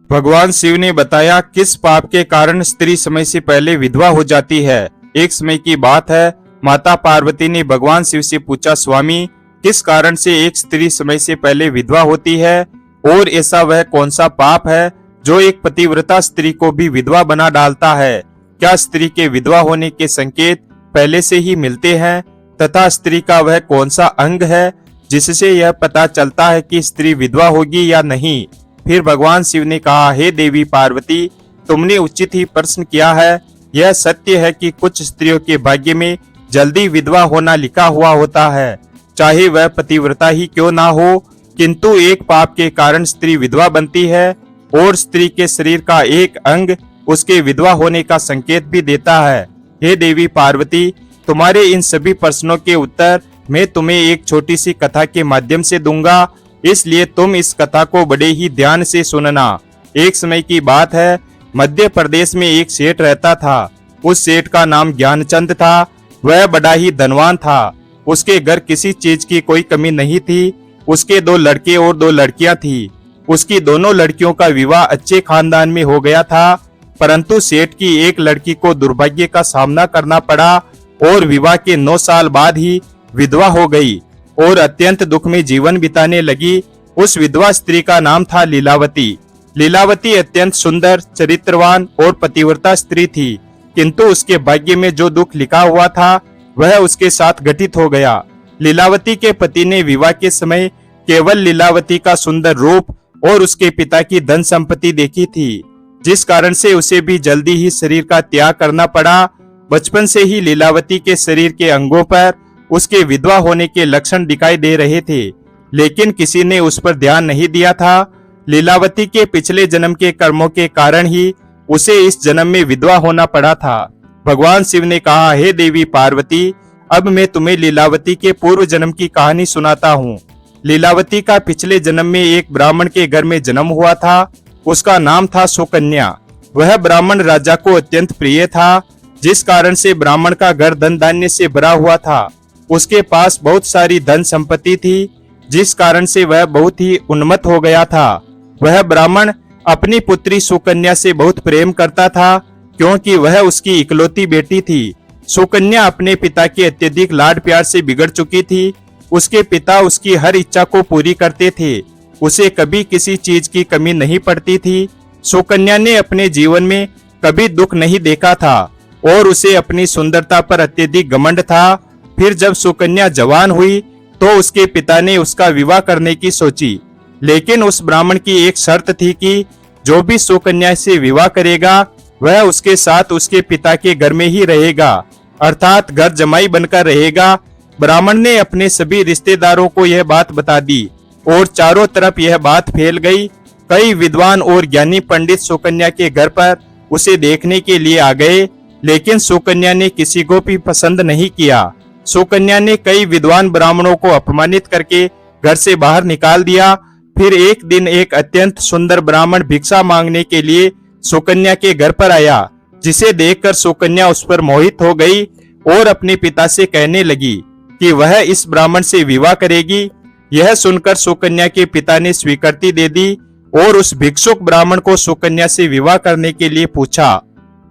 भगवान शिव ने बताया किस पाप के कारण स्त्री समय से पहले विधवा हो जाती है। एक समय की बात है, माता पार्वती ने भगवान शिव से पूछा, स्वामी किस कारण से एक स्त्री समय से पहले विधवा होती है और ऐसा वह कौन सा पाप है जो एक पतिव्रता स्त्री को भी विधवा बना डालता है? क्या स्त्री के विधवा होने के संकेत पहले से ही मिलते हैं तथा स्त्री का वह कौन सा अंग है जिससे यह पता चलता है कि स्त्री विधवा होगी या नहीं? फिर भगवान शिव ने कहा, हे देवी पार्वती, तुमने उचित ही प्रश्न किया है। यह सत्य है कि कुछ स्त्रियों के भाग्य में जल्दी विधवा होना लिखा हुआ होता है, चाहे वह पतिव्रता ही क्यों ना हो, किंतु एक पाप के कारण स्त्री विधवा बनती है और स्त्री के शरीर का एक अंग उसके विधवा होने का संकेत भी देता है। हे देवी पार्वती, तुम्हारे इन सभी प्रश्नों के उत्तर मैं तुम्हें एक छोटी सी कथा के माध्यम से दूंगा, इसलिए तुम इस कथा को बड़े ही ध्यान से सुनना। एक समय की बात है, मध्य प्रदेश में एक सेठ रहता था। उस सेठ का नाम ज्ञानचंद था। वह बड़ा ही धनवान था। उसके घर किसी चीज की कोई कमी नहीं थी। उसके 2 लड़के और 2 लड़कियां थी। उसकी दोनों लड़कियों का विवाह अच्छे खानदान में हो गया था, परंतु सेठ की एक लड़की को दुर्भाग्य का सामना करना पड़ा और विवाह के 9 साल बाद ही विधवा हो गई और अत्यंत दुख में जीवन बिताने लगी। उस विधवा स्त्री का नाम था लीलावती। लीलावती अत्यंत सुंदर, चरित्रवान और पतिव्रता स्त्री थी, किंतु उसके भाग्य में जो दुख लिखा हुआ था वह उसके साथ घटित हो गया। लीलावती के पति ने विवाह के समय केवल लीलावती का सुंदर रूप और उसके पिता की धन संपत्ति देखी थी, जिस कारण से उसे भी जल्दी ही शरीर का त्याग करना पड़ा। बचपन से ही लीलावती के शरीर के अंगों पर उसके विधवा होने के लक्षण दिखाई दे रहे थे, लेकिन किसी ने उस पर ध्यान नहीं दिया था। लीलावती के पिछले जन्म के कर्मों के कारण ही उसे इस जन्म में विधवा होना पड़ा था। भगवान शिव ने कहा, हे देवी पार्वती, अब मैं तुम्हें लीलावती के पूर्व जन्म की कहानी सुनाता हूँ। लीलावती का पिछले जन्म में एक ब्राह्मण के घर में जन्म हुआ था। उसका नाम था सुकन्या। वह ब्राह्मण राजा को अत्यंत प्रिय था, जिस कारण से ब्राह्मण का घर धन धान्य से भरा हुआ था। उसके पास बहुत सारी धन संपत्ति थी, जिस कारण से वह बहुत ही उन्मत्त हो गया था। वह ब्राह्मण अपनी पुत्री सुकन्या से बहुत प्रेम करता था, क्योंकि वह उसकी इकलौती बेटी थी। सुकन्या अपने पिता के अत्यधिक लाड प्यार से बिगड़ चुकी थी। उसके पिता उसकी हर इच्छा को पूरी करते थे। उसे कभी किसी चीज की कमी नहीं पड़ती थी। सुकन्या ने अपने जीवन में कभी दुख नहीं देखा था और उसे अपनी सुंदरता पर अत्यधिक घमंड था। फिर जब सुकन्या जवान हुई तो उसके पिता ने उसका विवाह करने की सोची, लेकिन उस ब्राह्मण की एक शर्त थी कि जो भी सुकन्या से विवाह करेगा वह उसके साथ उसके पिता के घर में ही रहेगा, अर्थात घर जमाई बनकर रहेगा। ब्राह्मण ने अपने सभी रिश्तेदारों को यह बात बता दी और चारों तरफ यह बात फैल गई। कई विद्वान और ज्ञानी पंडित सुकन्या के घर पर उसे देखने के लिए आ गए, लेकिन सुकन्या ने किसी को भी पसंद नहीं किया। सुकन्या ने कई विद्वान ब्राह्मणों को अपमानित करके घर से बाहर निकाल दिया। फिर एक दिन एक अत्यंत सुंदर ब्राह्मण भिक्षा मांगने के लिए सुकन्या के घर पर आया, जिसे देखकर सुकन्या उस पर मोहित हो गई और अपने पिता से कहने लगी कि वह इस ब्राह्मण से विवाह करेगी। यह सुनकर सुकन्या के पिता ने स्वीकृति दे दी और उस भिक्षुक ब्राह्मण को सुकन्या से विवाह करने के लिए पूछा,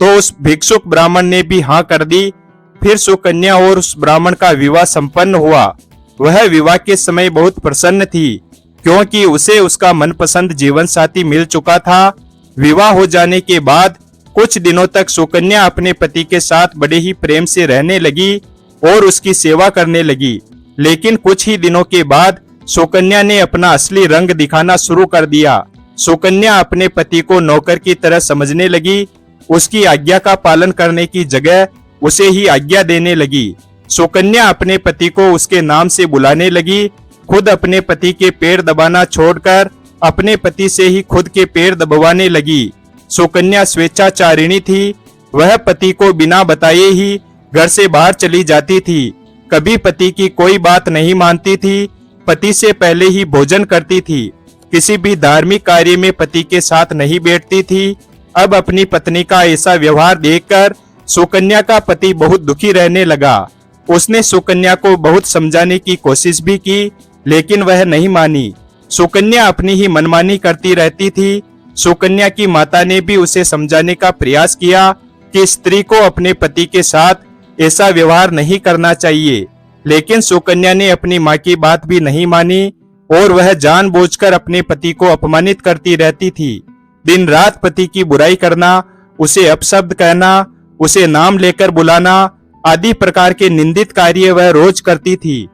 तो उस भिक्षुक ब्राह्मण ने भी हाँ कर दी। फिर सुकन्या और उस ब्राह्मण का विवाह संपन्न हुआ। वह विवाह के समय बहुत प्रसन्न थी, क्योंकि उसे उसका मनपसंद जीवन साथी मिल चुका था। विवाह हो जाने के बाद कुछ दिनों तक सुकन्या अपने पति के साथ बड़े ही प्रेम से रहने लगी और उसकी सेवा करने लगी, लेकिन कुछ ही दिनों के बाद सुकन्या ने अपना असली रंग दिखाना शुरू कर दिया। सुकन्या अपने पति को नौकर की तरह समझने लगी। उसकी आज्ञा का पालन करने की जगह उसे ही आज्ञा देने लगी। सुकन्या अपने पति को उसके नाम से बुलाने लगी। खुद अपने पति के पैर दबाना छोड़कर अपने पति से ही खुद के पैर दबाने लगी। सुकन्या स्वेच्छाचारिणी थी। वह पति को बिना बताए ही घर से बाहर चली जाती थी। कभी पति की कोई बात नहीं मानती थी। पति से पहले ही भोजन करती थी। किसी भी धार्मिक कार्य में पति के साथ नहीं बैठती थी। अब अपनी पत्नी का ऐसा व्यवहार देखकर सुकन्या का पति बहुत दुखी रहने लगा। उसने सुकन्या को बहुत समझाने की कोशिश भी की, लेकिन वह नहीं मानी। सुकन्या अपनी ही मनमानी करती रहती थी। सुकन्या की माता ने भी उसे समझाने का प्रयास किया कि स्त्री को अपने पति के साथ ऐसा व्यवहार नहीं करना चाहिए, लेकिन सुकन्या ने अपनी माँ की बात भी नहीं मानी और वह जानबूझकर अपने पति को अपमानित करती रहती थी। दिन रात पति की बुराई करना, उसे अपशब्द कहना, उसे नाम लेकर बुलाना आदि प्रकार के निंदित कार्य वह रोज करती थी।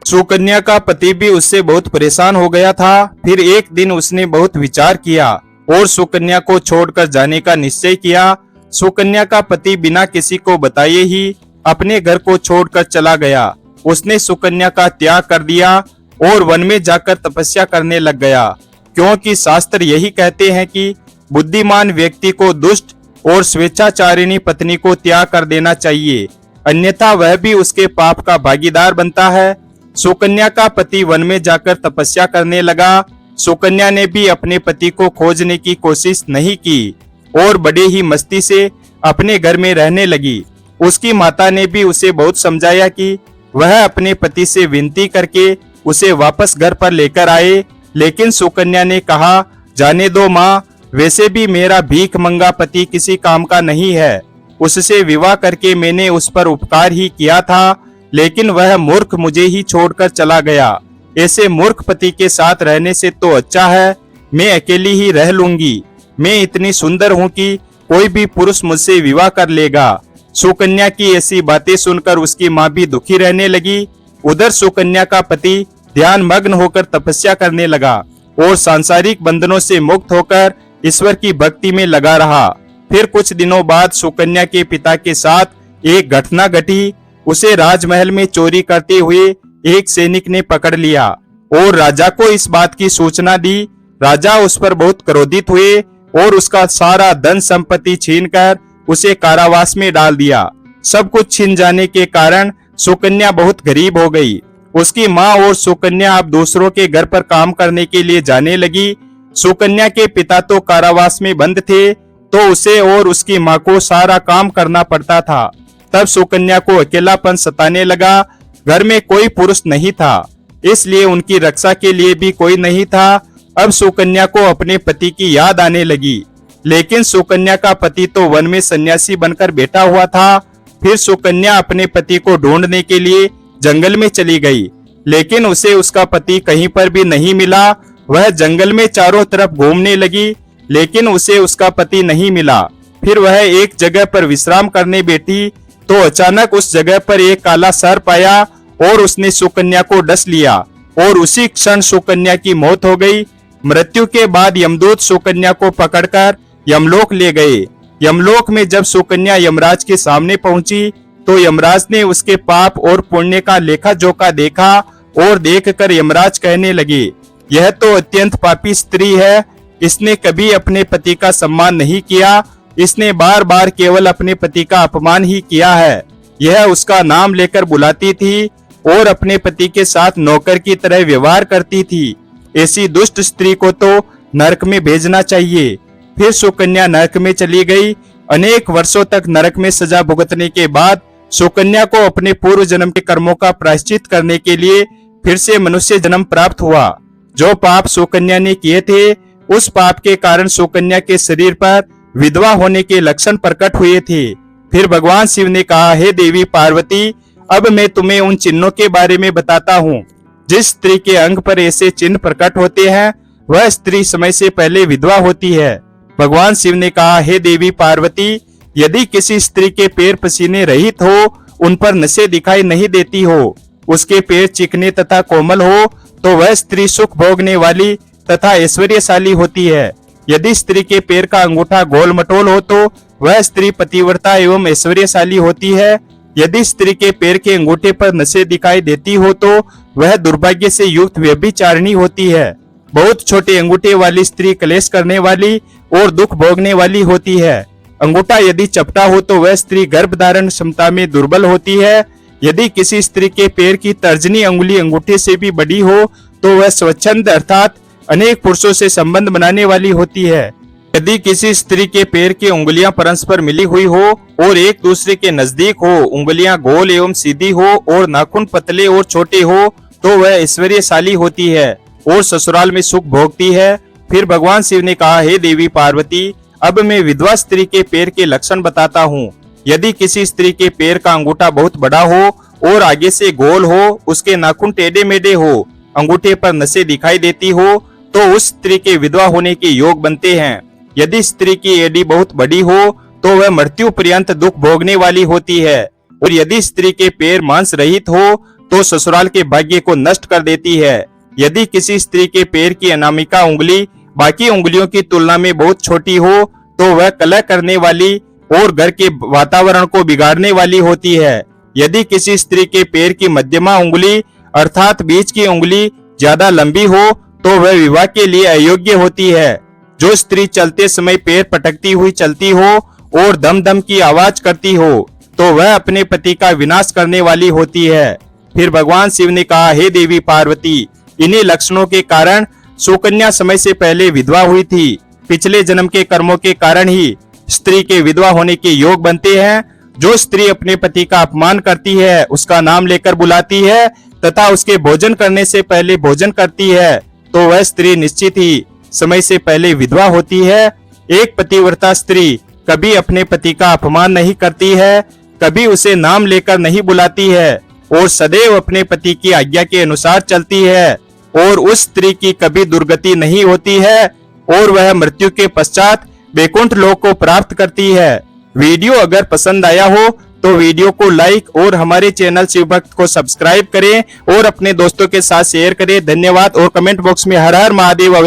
सुकन्या का पति भी उससे बहुत परेशान हो गया था। फिर एक दिन उसने बहुत विचार किया और सुकन्या को छोड़कर जाने का निश्चय किया। सुकन्या का पति बिना किसी को बताए ही अपने घर को छोड़कर चला गया। उसने सुकन्या का त्याग कर दिया और वन में जाकर तपस्या करने लग गया, क्योंकि शास्त्र यही कहते हैं कि बुद्धिमान व्यक्ति को दुष्ट और स्वेच्छाचारिणी पत्नी को त्याग कर देना चाहिए, अन्यथा वह भी उसके पाप का भागीदार बनता है। सुकन्या का पति वन में जाकर तपस्या करने लगा। सुकन्या ने भी अपने पति को खोजने की कोशिश नहीं की और बड़े ही मस्ती से अपने घर में रहने लगी। उसकी माता ने भी उसे बहुत समझाया कि वह अपने पति से विनती करके उसे वापस घर पर लेकर आए, लेकिन सुकन्या ने कहा, जाने दो माँ, वैसे भी मेरा भीख मंगा पति किसी काम का नहीं है। उससे विवाह करके मैंने उस पर उपकार ही किया था, लेकिन वह मूर्ख मुझे ही छोड़कर चला गया। ऐसे मूर्ख पति के साथ रहने से तो अच्छा है मैं अकेली ही रह लूंगी। मैं इतनी सुंदर हूँ कि कोई भी पुरुष मुझसे विवाह कर लेगा। सुकन्या की ऐसी बातें सुनकर उसकी माँ भी दुखी रहने लगी। उधर सुकन्या का पति ध्यान मग्न होकर तपस्या करने लगा और सांसारिक बंधनों से मुक्त होकर ईश्वर की भक्ति में लगा रहा। फिर कुछ दिनों बाद सुकन्या के पिता के साथ एक घटना घटी। उसे राजमहल में चोरी करते हुए एक सैनिक ने पकड़ लिया और राजा को इस बात की सूचना दी। राजा उस पर बहुत क्रोधित हुए और उसका सारा धन संपत्ति छीनकर उसे कारावास में डाल दिया। सब कुछ छिन जाने के कारण सुकन्या बहुत गरीब हो गई। उसकी माँ और सुकन्या अब दूसरों के घर पर काम करने के लिए जाने लगी। सुकन्या के पिता तो कारावास में बंद थे, तो उसे और उसकी माँ को सारा काम करना पड़ता था। तब सुकन्या को अकेलापन सताने लगा। घर में कोई पुरुष नहीं था, इसलिए उनकी रक्षा के लिए भी कोई नहीं था। अब सुकन्या को अपने पति की याद आने लगी, लेकिन सुकन्या का पति तो वन में सन्यासी बनकर बैठा हुआ था। फिर सुकन्या अपने पति को ढूंढने के लिए जंगल में चली गई, लेकिन उसे उसका पति कहीं पर भी नहीं मिला। वह जंगल में चारों तरफ घूमने लगी, लेकिन उसे उसका पति नहीं मिला। फिर वह एक जगह पर विश्राम करने बैठी तो अचानक उस जगह पर एक काला सर्प आया और उसने सुकन्या को डस लिया और उसी क्षण सुकन्या की मौत हो गई। मृत्यु के बाद यमदूत सुकन्या को पकड़कर यमलोक ले गए। यमलोक में जब सुकन्या यमराज के सामने पहुंची तो यमराज ने उसके पाप और पुण्य का लेखा जोखा देखा और देखकर यमराज कहने लगे, यह तो अत्यंत पापी स्त्री है। इसने कभी अपने पति का सम्मान नहीं किया। इसने बार बार केवल अपने पति का अपमान ही किया है। यह उसका नाम लेकर बुलाती थी और अपने पति के साथ नौकर की तरह व्यवहार करती थी। ऐसी दुष्ट स्त्री को तो नरक में भेजना चाहिए। फिर सुकन्या नरक में चली गई। अनेक वर्षों तक नरक में सजा भुगतने के बाद सुकन्या को अपने पूर्व जन्म के कर्मों का प्रायश्चित करने के लिए फिर से मनुष्य जन्म प्राप्त हुआ। जो पाप सुकन्या ने किए थे, उस पाप के कारण सुकन्या के शरीर पर विधवा होने के लक्षण प्रकट हुए थे। फिर भगवान शिव ने कहा, हे देवी पार्वती, अब मैं तुम्हें उन चिन्हों के बारे में बताता हूँ। जिस स्त्री के अंग पर ऐसे चिन्ह प्रकट होते हैं, वह स्त्री समय से पहले विधवा होती है। भगवान शिव ने कहा, हे देवी पार्वती, यदि किसी स्त्री के पैर पसीने रहित हो, उन पर नसें दिखाई नहीं देती हो, उसके पैर चिकने तथा कोमल हो, तो वह स्त्री सुख भोगने वाली तथा ऐश्वर्यशाली होती है। यदि स्त्री के पैर का अंगूठा गोल मटोल हो तो वह स्त्री पतिव्रता एवं ऐश्वर्यशाली होती है। यदि स्त्री के पैर के अंगूठे पर नसें दिखाई देती हो तो वह दुर्भाग्य से युक्त व्यभिचारिणी होती है। बहुत छोटे अंगूठे वाली स्त्री क्लेश करने वाली और दुख भोगने वाली होती है। अंगूठा यदि चपटा हो तो वह स्त्री गर्भ धारण क्षमता में दुर्बल होती है। यदि किसी स्त्री के पैर की तर्जनी अंगुली अंगूठे से भी बड़ी हो तो वह स्वच्छंद अर्थात अनेक पुरुषों से संबंध बनाने वाली होती है। यदि किसी स्त्री के पैर की उंगलियां परस्पर मिली हुई हो और एक दूसरे के नजदीक हो, उंगलियां गोल एवं सीधी हो और नाखून पतले और छोटे हो, तो वह ऐश्वर्यशाली होती है और ससुराल में सुख भोगती है। फिर भगवान शिव ने कहा, हे देवी पार्वती, अब मैं विधवा स्त्री के पैर के लक्षण बताता हूँ। यदि किसी स्त्री के पैर का अंगूठा बहुत बड़ा हो और आगे से गोल हो, उसके नाखून टेढ़े मेढ़े हो, अंगूठे पर नसें दिखाई देती हो, तो उस स्त्री के विधवा होने के योग बनते हैं। यदि स्त्री की एड़ी बहुत बड़ी हो तो वह मृत्यु पर्यंत दुख भोगने वाली होती है, और यदि स्त्री के पैर मांस रहित हो तो ससुराल के भाग्य को नष्ट कर देती है। यदि किसी स्त्री के पैर की अनामिका उंगली बाकी उंगलियों की तुलना में बहुत छोटी हो तो वह कलह करने वाली और घर के वातावरण को बिगाड़ने वाली होती है। यदि किसी स्त्री के पैर की मध्यमा उंगली अर्थात बीच की उंगली ज्यादा लंबी हो तो वह विवाह के लिए अयोग्य होती है। जो स्त्री चलते समय पैर पटकती हुई चलती हो और दम दम की आवाज करती हो तो वह अपने पति का विनाश करने वाली होती है। फिर भगवान शिव ने कहा, हे देवी पार्वती, इन्हीं लक्षणों के कारण सुकन्या समय से पहले विधवा हुई थी। पिछले जन्म के कर्मों के कारण ही स्त्री के विधवा होने के योग बनते हैं। जो स्त्री अपने पति का अपमान करती है, उसका नाम लेकर बुलाती है तथा उसके भोजन करने से पहले भोजन करती है, तो वह स्त्री निश्चित ही समय से पहले विधवा होती है। एक पतिव्रता स्त्री कभी अपने पति का अपमान नहीं करती है, कभी उसे नाम लेकर नहीं बुलाती है और सदैव अपने पति की आज्ञा के अनुसार चलती है, और उस स्त्री की कभी दुर्गति नहीं होती है और वह मृत्यु के पश्चात वैकुंठ लोक को प्राप्त करती है। वीडियो अगर पसंद आया हो तो वीडियो को लाइक और हमारे चैनल शिव भक्त को सब्सक्राइब करें और अपने दोस्तों के साथ शेयर करें। धन्यवाद। और कमेंट बॉक्स में हर हर महादेव अवश्य